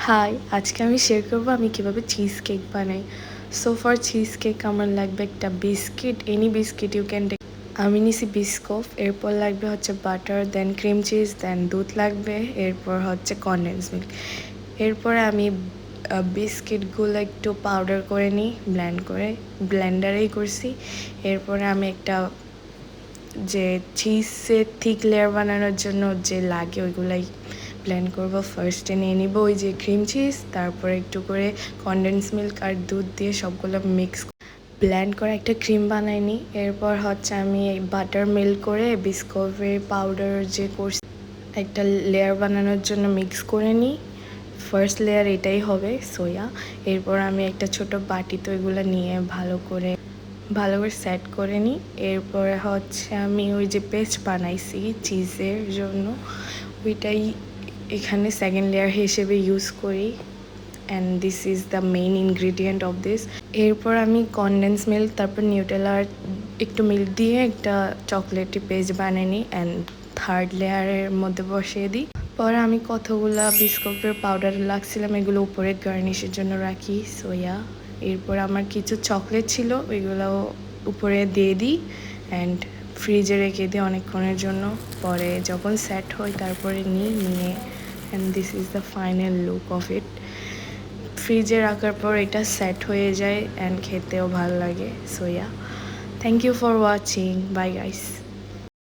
High, আজকে আমি share করবো আমি কিভাবে চিজ কেক বানাই। সো ফর চিজ কেক আমার লাগবে একটা biscuit, any biscuit you can take. আমি নিছি বিস্কফ, এরপর লাগবে হচ্ছে butter, then cream cheese, then দুধ লাগবে, এরপর হচ্ছে কনডেন্স মিল্ক। এরপরে আমি বিস্কিটগুলো একটু পাউডার করে নিই, ব্লেন্ডারেই করছি। এরপরে আমি একটা যে চিজের থিক লেয়ার বানানোর জন্য যে লাগে ওইগুলাই ব্লেন্ড করবো। ফার্স্টে নিয়ে নিব ওই যে ক্রিম চিজ, তারপরে একটু করে কনডেন্স মিল্ক আর দুধ দিয়ে সবগুলো মিক্স ব্লেন্ড করে একটা ক্রিম বানাই নিই। এরপর হচ্ছে আমি বাটার মিল্ক করে বিস্কুটের পাউডার যে করছি একটা লেয়ার বানানোর জন্য মিক্স করে নিই। ফার্স্ট লেয়ার এটাই হবে সোয়া। এরপর আমি একটা ছোট বাটিতে ওইগুলো নিয়ে ভালো করে সেট করে নিই। এরপরে হচ্ছে আমি ওই যে পেস্ট বানাইছি চিজের জন্য ওইটাই এখানে সেকেন্ড লেয়ার হিসেবে ইউজ করি, and this is the main ingredient of this. এরপর আমি কনডেন্স মিল্ক তারপর নিউটেলার একটু মিল্ক দিয়ে একটা চকলেটি পেস্ট বানিয়ে নিই অ্যান্ড থার্ড লেয়ারের মধ্যে বসিয়ে দিই। পরে আমি কতগুলা বিস্কুটের পাউডার লাগছিলাম এগুলো উপরে গার্নিশের জন্য রাখি সোয়া। এরপর আমার কিছু চকলেট ছিল ওইগুলোও উপরে দিয়ে দিই অ্যান্ড ফ্রিজে রেখে দিই অনেকক্ষণের জন্য। পরে যখন সেট হয় তারপরে নিয়ে and this is the final look of it. ফ্রিজে রাখার পর এটা সেট হয়ে যায় অ্যান্ড খেতেও ভালো লাগে সোয়া। Thank you for watching, bye guys.